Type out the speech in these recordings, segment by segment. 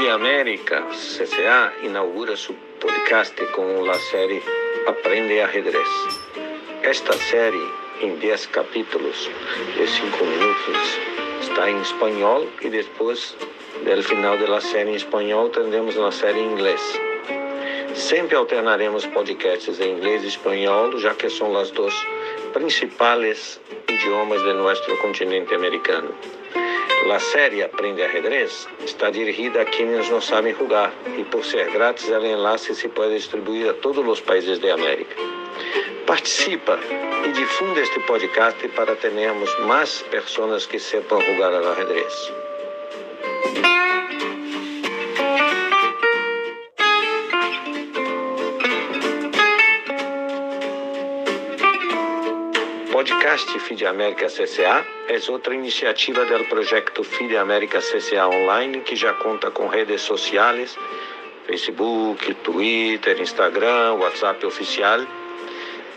FIDE América CCA inaugura su podcast con la serie Aprende Ajedrez. Esta serie, en 10 capítulos de 5 minutos, está en español y después del final de la serie en español tendremos la serie en inglés. Sempre alternaremos podcasts em inglês e espanhol, já que são os dois principais idiomas de nosso continente americano. A série Aprende Ajedrez está dirigida a quienes não sabem jogar e, por ser grátis, o enlace se pode distribuir a todos os países da América. Participa e difunda este podcast para termos mais pessoas que sepam jogar ao ajedrez. Podcast FIDE América CCA é outra iniciativa do projeto FIDE América CCA Online, que já conta com redes sociais, Facebook, Twitter, Instagram, WhatsApp oficial.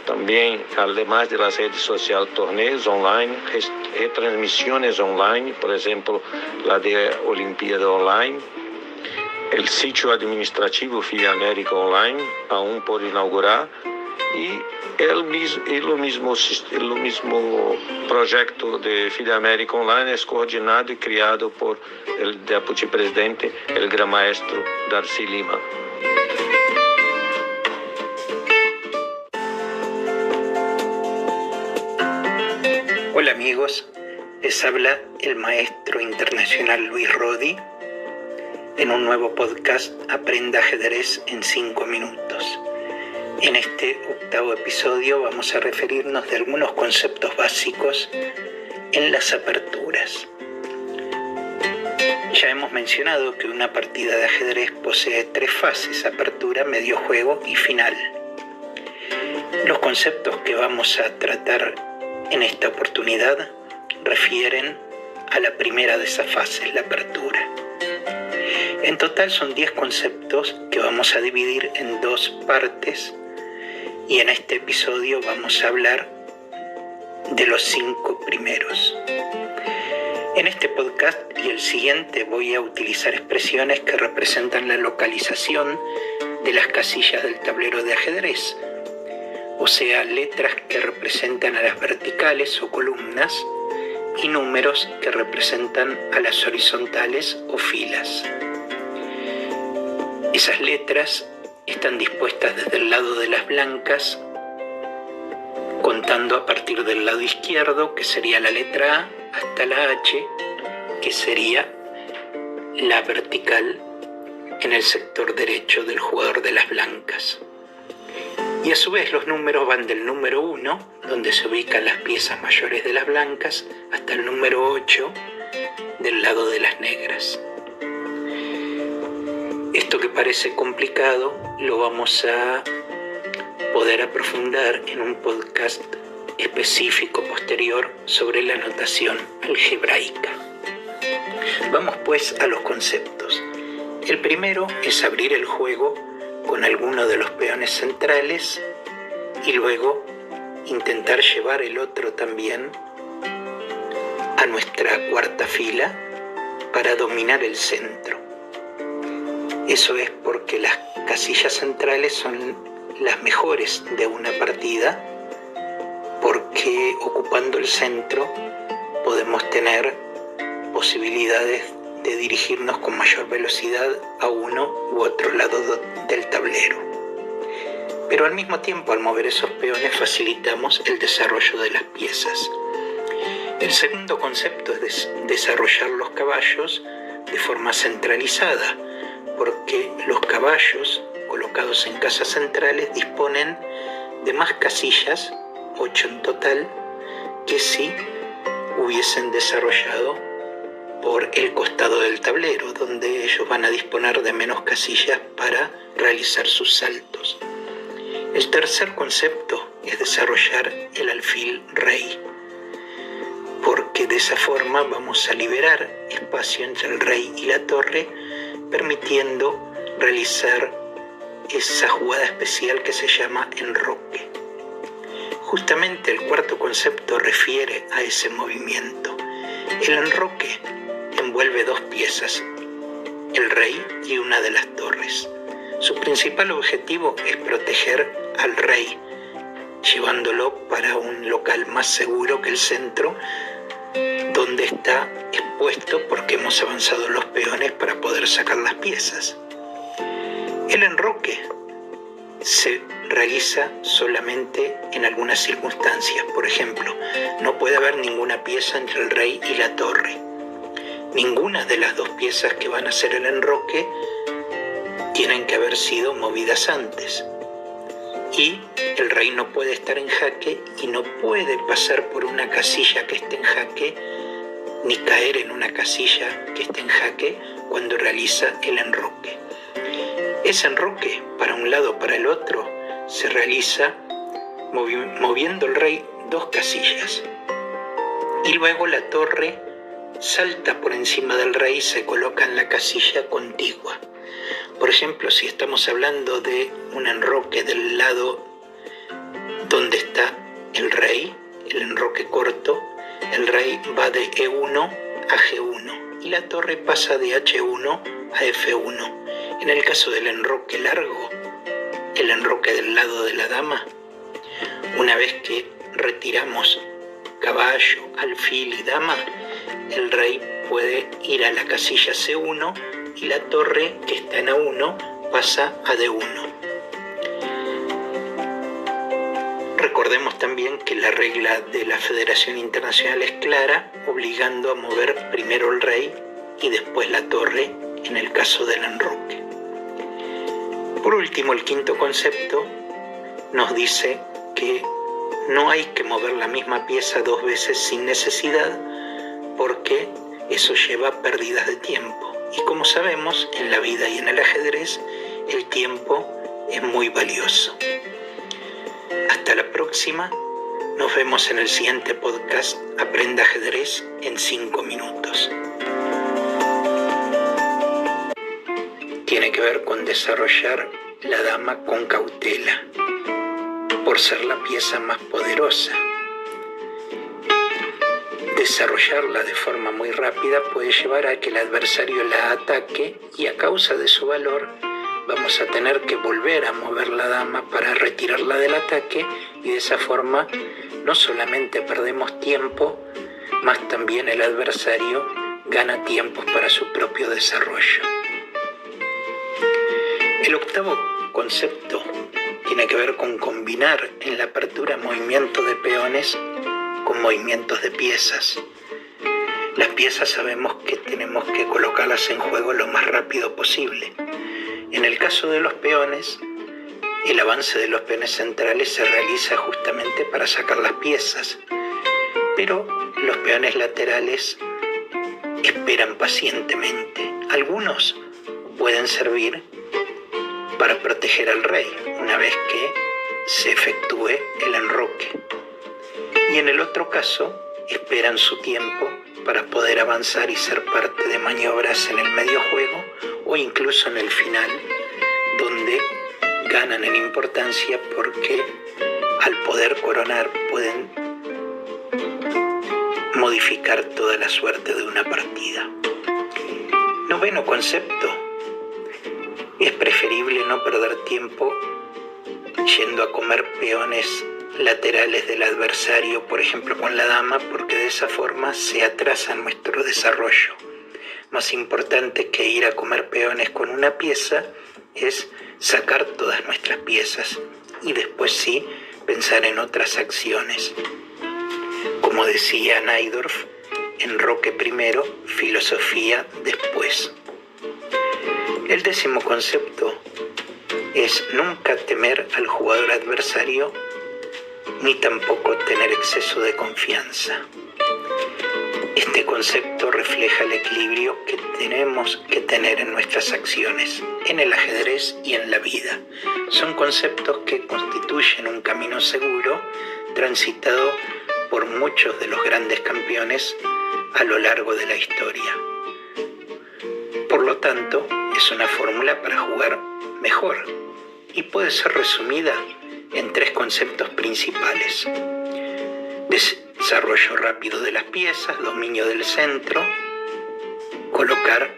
Também, además das redes sociais, torneios online, retransmissões online, por exemplo, a de Olimpíada Online, o sítio administrativo FIDE América Online, aún por inaugurar, e o mesmo projeto de FIDE América Online é coordenado e criado por o deputy presidente, o gran maestro Darcy Lima. Hola amigos, les habla el maestro internacional Luis Rodi en un nuevo podcast Aprenda Ajedrez en 5 minutos. En este 8º episodio vamos a referirnos de algunos conceptos básicos en las aperturas. Ya hemos mencionado que una partida de ajedrez posee 3 fases: apertura, medio juego y final. Los conceptos que vamos a tratar en esta oportunidad refieren a la primera de esas fases, la apertura. En total son 10 conceptos que vamos a dividir en 2 partes. Y en este episodio vamos a hablar de los 5 primeros. En este podcast y el siguiente voy a utilizar expresiones que representan la localización de las casillas del tablero de ajedrez, o sea, letras que representan a las verticales o columnas y números que representan a las horizontales o filas. Esas letras están dispuestas desde el lado de las blancas, contando a partir del lado izquierdo, que sería la letra A, hasta la H, que sería la vertical en el sector derecho del jugador de las blancas. Y a su vez los números van del número 1, donde se ubican las piezas mayores de las blancas, hasta el número 8 del lado de las negras. Esto que parece complicado lo vamos a poder aprofundar en un podcast específico posterior sobre la notación algebraica. Vamos pues a los conceptos. El primero es abrir el juego con alguno de los peones centrales y luego intentar llevar el otro también a nuestra 4ª fila para dominar el centro. Eso es porque las casillas centrales son las mejores de una partida, porque ocupando el centro podemos tener posibilidades de dirigirnos con mayor velocidad a uno u otro lado del tablero. Pero al mismo tiempo, al mover esos peones, facilitamos el desarrollo de las piezas. El segundo concepto es desarrollar los caballos de forma centralizada, porque los caballos colocados en casas centrales disponen de más casillas, 8 en total, que si hubiesen desarrollado por el costado del tablero, donde ellos van a disponer de menos casillas para realizar sus saltos. El tercer concepto es desarrollar el alfil rey, porque de esa forma vamos a liberar espacio entre el rey y la torre, permitiendo realizar esa jugada especial que se llama enroque. Justamente el 4º concepto refiere a ese movimiento. El enroque envuelve 2 piezas, el rey y una de las torres. Su principal objetivo es proteger al rey, llevándolo para un local más seguro que el centro, donde está expuesto porque hemos avanzado los peones para poder sacar las piezas. El enroque se realiza solamente en algunas circunstancias. Por ejemplo, no puede haber ninguna pieza entre el rey y la torre. Ninguna de las dos piezas que van a hacer el enroque tienen que haber sido movidas antes. Y el rey no puede estar en jaque y no puede pasar por una casilla que esté en jaque, ni caer en una casilla que esté en jaque cuando realiza el enroque. Ese enroque, para un lado o para el otro, se realiza moviendo el rey 2 casillas. Y luego la torre salta por encima del rey y se coloca en la casilla contigua. Por ejemplo, si estamos hablando de un enroque del lado donde está el rey, el enroque corto, el rey va de E1 a G1 y la torre pasa de H1 a F1. En el caso del enroque largo, el enroque del lado de la dama, una vez que retiramos caballo, alfil y dama, el rey puede ir a la casilla C1 y la torre que está en A1 pasa a D1. Recordemos también que la regla de la Federación Internacional es clara, obligando a mover primero el rey y después la torre en el caso del enroque. Por último, el quinto concepto nos dice que no hay que mover la misma pieza 2 veces sin necesidad, porque eso lleva pérdidas de tiempo. Y como sabemos, en la vida y en el ajedrez, el tiempo es muy valioso. Hasta la próxima. Nos vemos en el siguiente podcast Aprenda Ajedrez en 5 minutos. Tiene que ver con desarrollar la dama con cautela, por ser la pieza más poderosa. Desarrollarla de forma muy rápida puede llevar a que el adversario la ataque y a causa de su valor vamos a tener que volver a mover la dama para retirarla del ataque y de esa forma no solamente perdemos tiempo, más también el adversario gana tiempos para su propio desarrollo. El octavo concepto tiene que ver con combinar en la apertura movimientos de peones con movimientos de piezas. Las piezas sabemos que tenemos que colocarlas en juego lo más rápido posible. En el caso de los peones, el avance de los peones centrales se realiza justamente para sacar las piezas, pero los peones laterales esperan pacientemente. Algunos pueden servir para proteger al rey una vez que se efectúe el enroque. Y en el otro caso, esperan su tiempo para poder avanzar y ser parte de maniobras en el medio juego o incluso en el final, donde ganan en importancia porque al poder coronar pueden modificar toda la suerte de una partida. Noveno concepto. Es preferible no perder tiempo yendo a comer peones laterales del adversario, por ejemplo con la dama, porque de esa forma se atrasa nuestro desarrollo. Más importante que ir a comer peones con una pieza es sacar todas nuestras piezas y después sí pensar en otras acciones. Como decía Najdorf, enroque primero, filosofía después. El 10º concepto es nunca temer al jugador adversario ni tampoco tener exceso de confianza. Este concepto refleja el equilibrio que tenemos que tener en nuestras acciones, en el ajedrez y en la vida. Son conceptos que constituyen un camino seguro transitado por muchos de los grandes campeones a lo largo de la historia. Por lo tanto, es una fórmula para jugar mejor y puede ser resumida en 3 conceptos principales: desarrollo rápido de las piezas, dominio del centro, colocar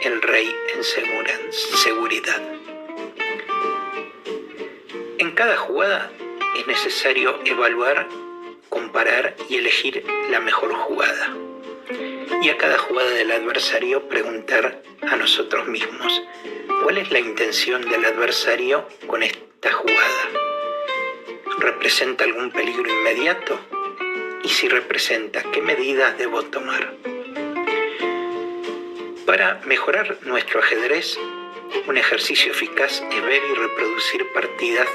el rey en seguridad. En cada jugada es necesario evaluar, comparar y elegir la mejor jugada. Y a cada jugada del adversario preguntar a nosotros mismos, ¿cuál es la intención del adversario con esta jugada? ¿Representa algún peligro inmediato? Y si representa, ¿qué medidas debo tomar? Para mejorar nuestro ajedrez, un ejercicio eficaz es ver y reproducir partidas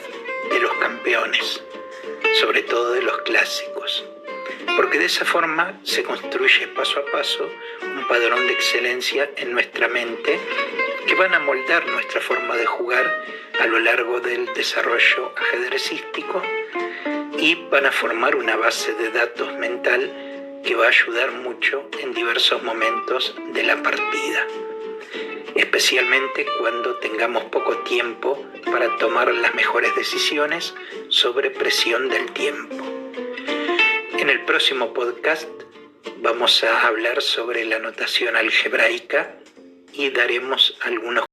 de los campeones, sobre todo de los clásicos, porque de esa forma se construye paso a paso un padrón de excelencia en nuestra mente que van a moldar nuestra forma de jugar a lo largo del desarrollo ajedrecístico y van a formar una base de datos mental que va a ayudar mucho en diversos momentos de la partida, especialmente cuando tengamos poco tiempo para tomar las mejores decisiones sobre presión del tiempo. En el próximo podcast vamos a hablar sobre la notación algebraica y daremos algunos